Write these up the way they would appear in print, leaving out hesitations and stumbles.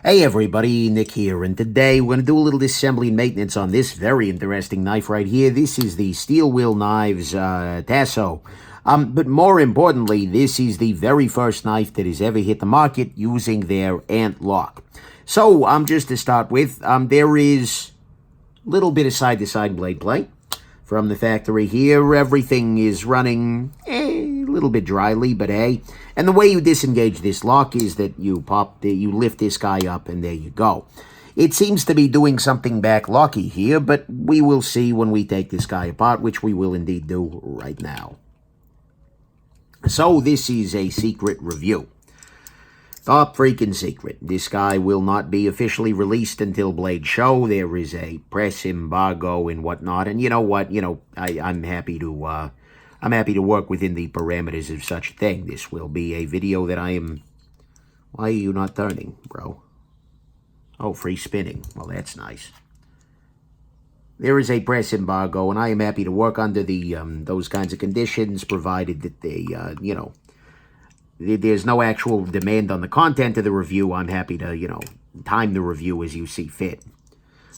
Hey everybody, Nick here, and today we're going to do a little disassembly and maintenance on this very interesting knife right here. This is the Steel Will Knives Tasso. But more importantly, this is the very first knife that has ever hit the market using their ant lock. So, just to start with, there is a little bit of side-to-side blade play from the factory here. Everything is running a little bit dryly, but hey. And the way you disengage this lock is that you lift this guy up, and there you go. It seems to be doing something backlocky here, but we will see when we take this guy apart, which we will indeed do right now. So this is a secret review. Top freaking secret. This guy will not be officially released until Blade Show. There is a press embargo and whatnot. And you know what? I'm happy to work within the parameters of such a thing. This will be a video that I am... Why are you not turning, bro? Oh, free spinning. Well, that's nice. There is a press embargo, and I am happy to work under the those kinds of conditions, provided that they, there's no actual demand on the content of the review. I'm happy to, time the review as you see fit.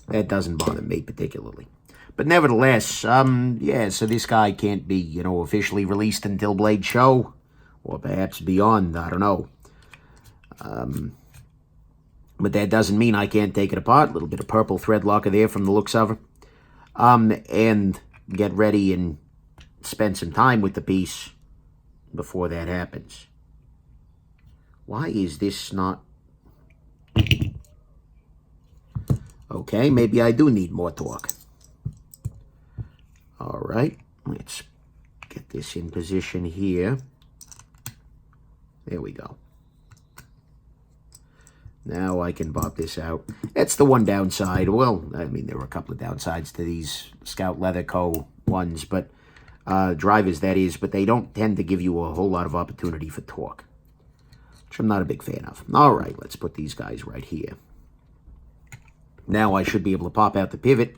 That doesn't bother me particularly. But nevertheless, yeah, so this guy can't be, officially released until Blade Show, or perhaps beyond, I don't know. But that doesn't mean I can't take it apart. A little bit of purple thread locker there from the looks of her. And get ready and spend some time with the piece before that happens. Why is this not... Okay, maybe I do need more torque. All right, let's get this in position here. There we go. Now I can pop this out. That's the one downside. Well, I mean, there were a couple of downsides to these Scout Leather Co. ones, but drivers, that is, but they don't tend to give you a whole lot of opportunity for torque, which I'm not a big fan of. All right, let's put these guys right here. Now I should be able to pop out the pivot.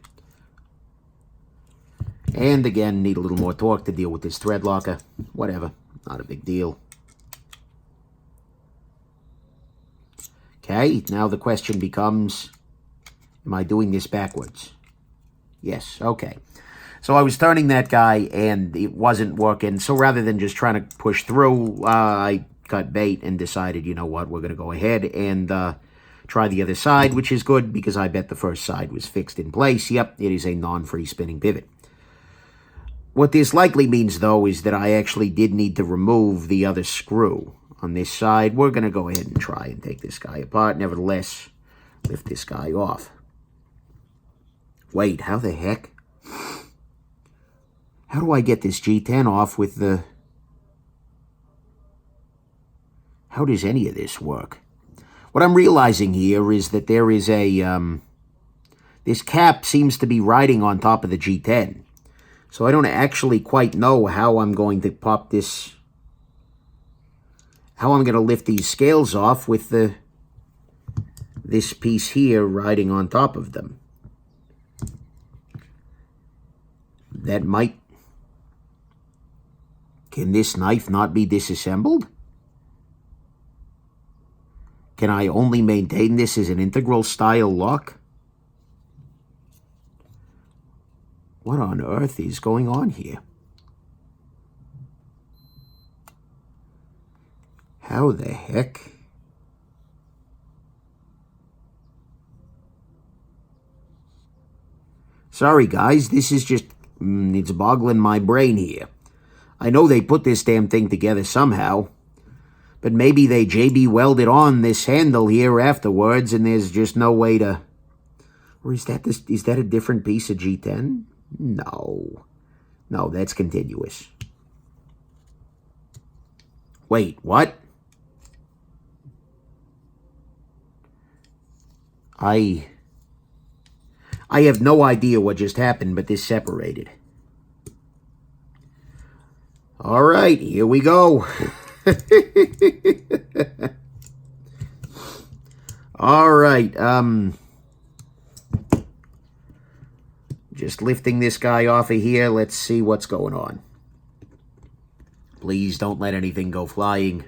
And again, need a little more torque to deal with this thread locker. Whatever, not a big deal. Okay, now the question becomes, am I doing this backwards? Yes, okay. So I was turning that guy and it wasn't working. So rather than just trying to push through, I cut bait and decided, you know what, we're going to go ahead and try the other side, which is good because I bet the first side was fixed in place. Yep, it is a non-free spinning pivot. What this likely means, though, is that I actually did need to remove the other screw on this side. We're going to go ahead and try and take this guy apart. Nevertheless, lift this guy off. Wait, how the heck? How do I get this G10 off with the... How does any of this work? What I'm realizing here is that there is a... this cap seems to be riding on top of the G10. So I don't actually quite know how I'm going to pop this... How I'm going to lift these scales off with this piece here riding on top of them. That might... Can this knife not be disassembled? Can I only maintain this as an integral style lock? What on earth is going on here? How the heck? Sorry, guys, this is just... it's boggling my brain here. I know they put this damn thing together somehow, but maybe they JB welded on this handle here afterwards, and there's just no way to... Or is that a different piece of G10? No. No, that's continuous. Wait, what? I have no idea what just happened, but this separated. All right, here we go. All right, just lifting this guy off of here. Let's see what's going on. Please don't let anything go flying.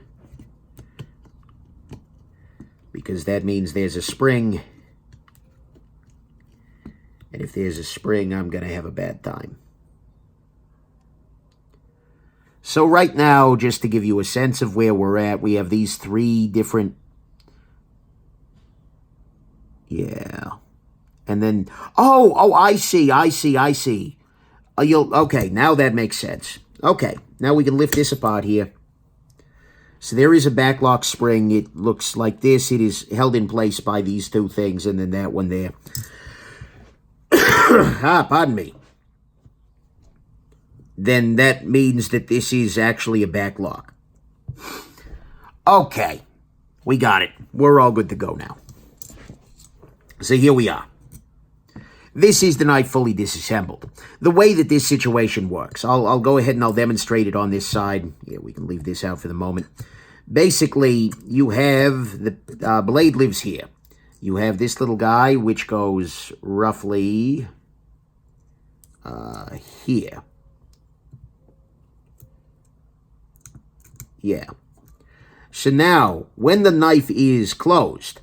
because that means there's a spring. And if there's a spring, I'm going to have a bad time. So right now, just to give you a sense of where we're at, we have these three different... Yeah. And then... Oh, I see. Okay, now that makes sense. Okay, now we can lift this apart here. So there is a backlock spring. It looks like this. It is held in place by these two things, and then that one there. Pardon me. Then that means that this is actually a backlock. Okay, we got it. We're all good to go now. So here we are. This is the knife fully disassembled. The way that this situation works, I'll go ahead and I'll demonstrate it on this side. Yeah, we can leave this out for the moment. Basically, you have the blade lives here. You have this little guy, which goes roughly here. Yeah. So now, when the knife is closed,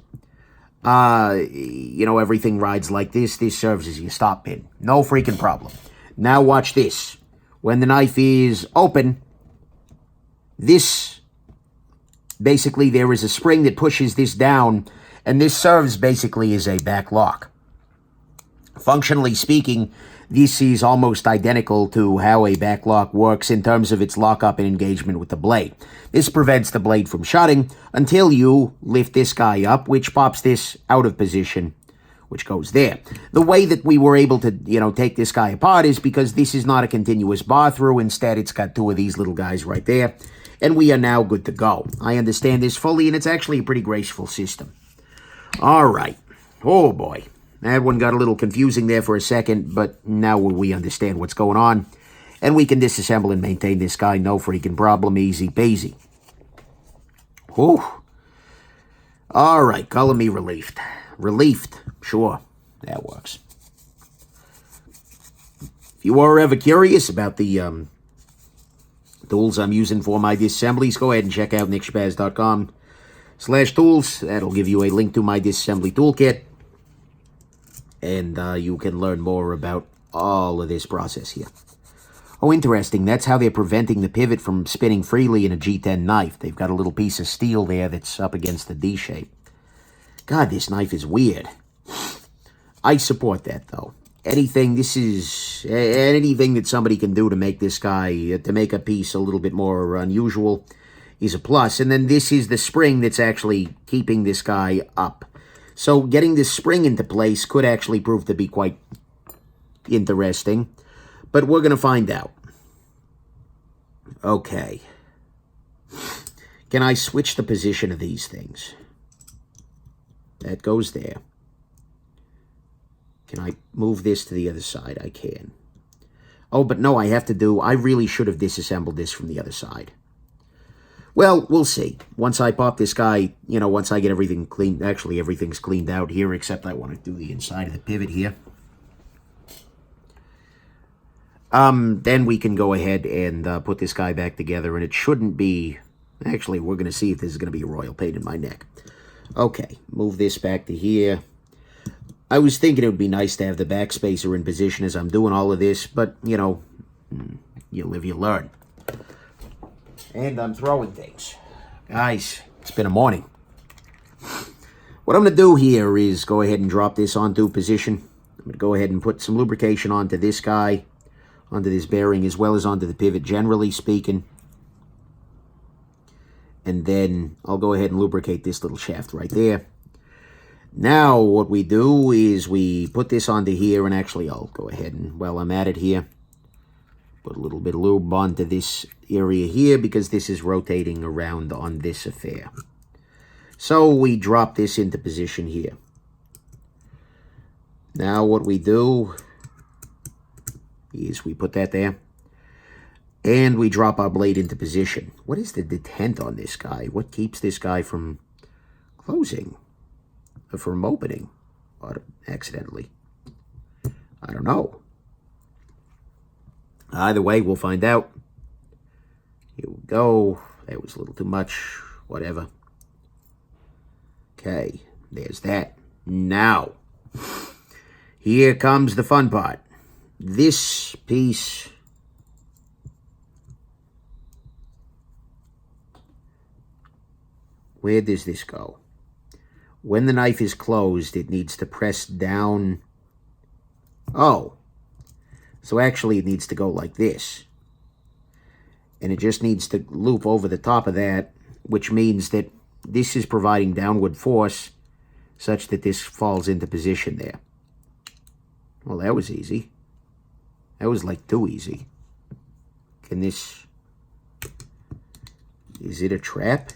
you know, everything rides like this. This serves as your stop pin. No freaking problem. Now watch this. When the knife is open, this, basically there is a spring that pushes this down, and this serves basically as a back lock. Functionally speaking, this is almost identical to how a back lock works in terms of its lockup and engagement with the blade. This prevents the blade from shutting until you lift this guy up, which pops this out of position, which goes there. The way that we were able to, you know, take this guy apart is because this is not a continuous bar through. Instead, it's got two of these little guys right there, and we are now good to go. I understand this fully, and it's actually a pretty graceful system. All right. Oh, boy. That one got a little confusing there for a second, but now we understand what's going on. And we can disassemble and maintain this guy, no freaking problem, easy peasy. Whew. All right, color me relieved. Relieved, sure, that works. If you are ever curious about the tools I'm using for my disassemblies, go ahead and check out nickshabazz.com/tools. That'll give you a link to my disassembly toolkit. And you can learn more about all of this process here. Oh, interesting. That's how they're preventing the pivot from spinning freely in a G10 knife. They've got a little piece of steel there that's up against the D shape. God, this knife is weird. I support that, though. Anything that somebody can do to make this guy, to make a piece a little bit more unusual is a plus. And then this is the spring that's actually keeping this guy up. So getting this spring into place could actually prove to be quite interesting. But we're going to find out. Okay. Can I switch the position of these things? That goes there. Can I move this to the other side? I can. Oh, but no, I really should have disassembled this from the other side. Well, we'll see. Once I pop this guy, you know, once I get everything cleaned, actually everything's cleaned out here, except I want to do the inside of the pivot here. Then we can go ahead and put this guy back together, and it shouldn't be, actually, we're going to see if this is going to be a royal pain in my neck. Okay, move this back to here. I was thinking it would be nice to have the backspacer in position as I'm doing all of this, but, you know, you live, you learn. And I'm throwing things. Guys, it's been a morning. What I'm going to do here is go ahead and drop this onto position. I'm going to go ahead and put some lubrication onto this guy, onto this bearing, as well as onto the pivot, generally speaking. And then I'll go ahead and lubricate this little shaft right there. Now what we do is we put this onto here, and actually I'll go ahead and, while I'm at it here, put a little bit of lube onto this area here because this is rotating around on this affair. So we drop this into position here. Now what we do is we put that there. And we drop our blade into position. What is the detent on this guy? What keeps this guy from closing? Or from opening? Accidentally. I don't know. Either way, we'll find out. Here we go. That was a little too much. Whatever. Okay, there's that. Now, here comes the fun part. This piece, where does this go? When the knife is closed, it needs to press down. Oh, so actually it needs to go like this. And it just needs to loop over the top of that, which means that this is providing downward force such that this falls into position there. Well, that was easy. That was like too easy. Can this... Is it a trap?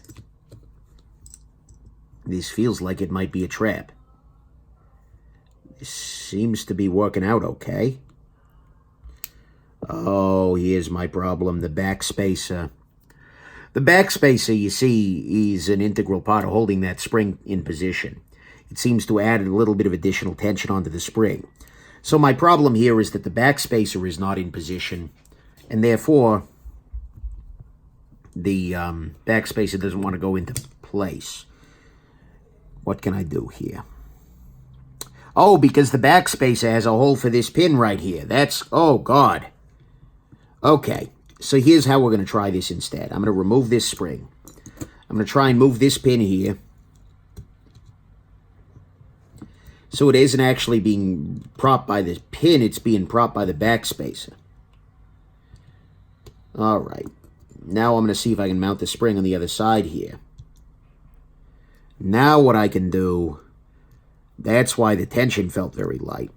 This feels like it might be a trap. This seems to be working out okay. Oh, here's my problem. The backspacer. The backspacer, you see, is an integral part of holding that spring in position. It seems to add a little bit of additional tension onto the spring. So my problem here is that the backspacer is not in position, and therefore the backspacer doesn't want to go into place. What can I do here? Oh, because the backspacer has a hole for this pin right here. That's, oh God. Okay, so here's how we're going to try this instead. I'm going to remove this spring. I'm going to try and move this pin here, so it isn't actually being propped by the pin, it's being propped by the backspacer. All right. Now I'm going to see if I can mount the spring on the other side here. Now what I can do, that's why the tension felt very light.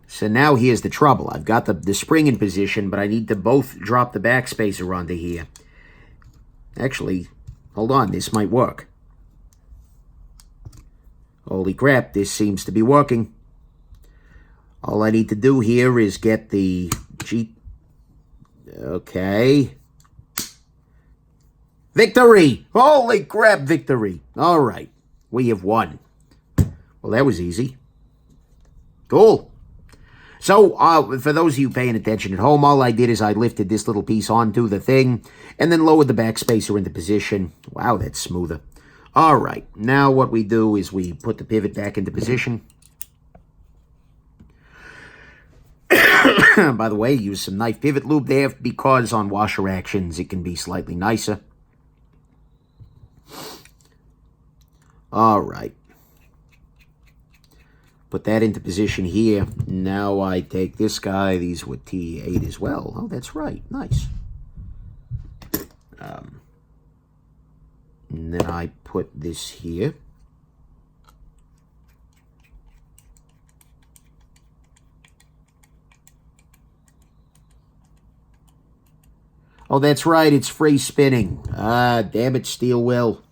So now here's the trouble. I've got the spring in position, but I need to both drop the backspacer onto here. Actually, hold on, this might work. Holy crap, this seems to be working. All I need to do here is get the Okay. Victory! Holy crap, victory. All right, we have won. Well, that was easy. Cool. So, for those of you paying attention at home, all I did is I lifted this little piece onto the thing and then lowered the backspacer into position. Wow, that's smoother. All right, now what we do is we put the pivot back into position. By the way, use some knife pivot lube there because on washer actions it can be slightly nicer. All right. Put that into position here. Now I take this guy. These were T8 as well. Oh, that's right. Nice. And then I put this here. Oh, that's right. It's free spinning. Ah, damn it, Steel Will.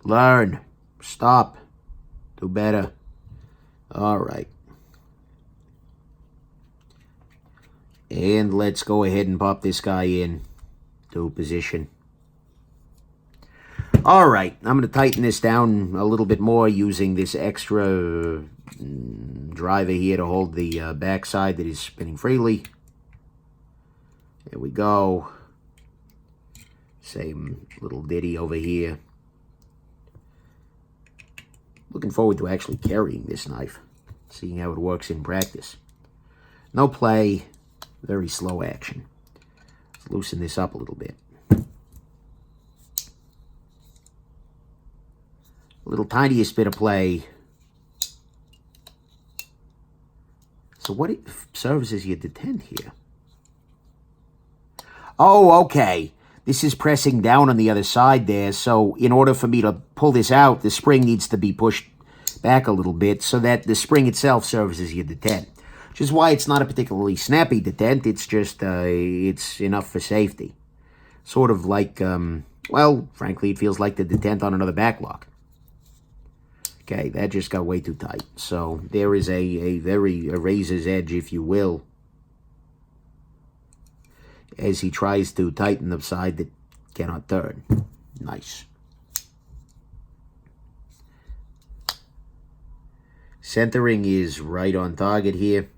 Learn. Stop. Do better. All right. And let's go ahead and pop this guy in to position. All right. I'm going to tighten this down a little bit more using this extra driver here to hold the backside that is spinning freely. There we go. Same little ditty over here. Looking forward to actually carrying this knife, seeing how it works in practice. No play, very slow action. Let's loosen this up a little bit. A little tiniest bit of play. So what serves as your detent here? Oh, okay. This is pressing down on the other side there, so in order for me to pull this out, the spring needs to be pushed back a little bit so that the spring itself serves as your detent. Which is why it's not a particularly snappy detent, it's just, it's enough for safety. Sort of like, well, frankly, it feels like the detent on another backlock. Okay, that just got way too tight. So there is a razor's edge, if you will, as he tries to tighten the side that cannot turn. Nice. Centering is right on target here.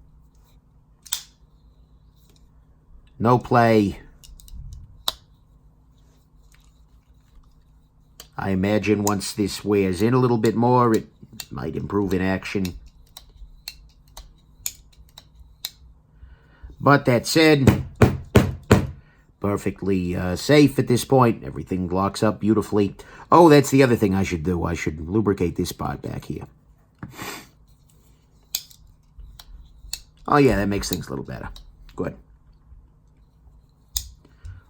No play. I imagine once this wears in a little bit more, it might improve in action. But that said, perfectly safe at this point. Everything locks up beautifully. Oh, that's the other thing I should do. I should lubricate this part back here. Oh, yeah, that makes things a little better. Good.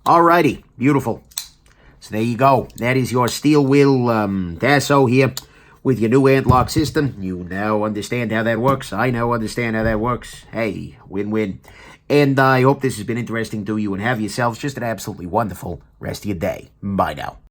Alrighty, beautiful. So there you go. That is your Steel Will Tasso here with your new ant lock system. You now understand how that works. I now understand how that works. Hey, win-win. And I hope this has been interesting to you, and have yourselves just an absolutely wonderful rest of your day. Bye now.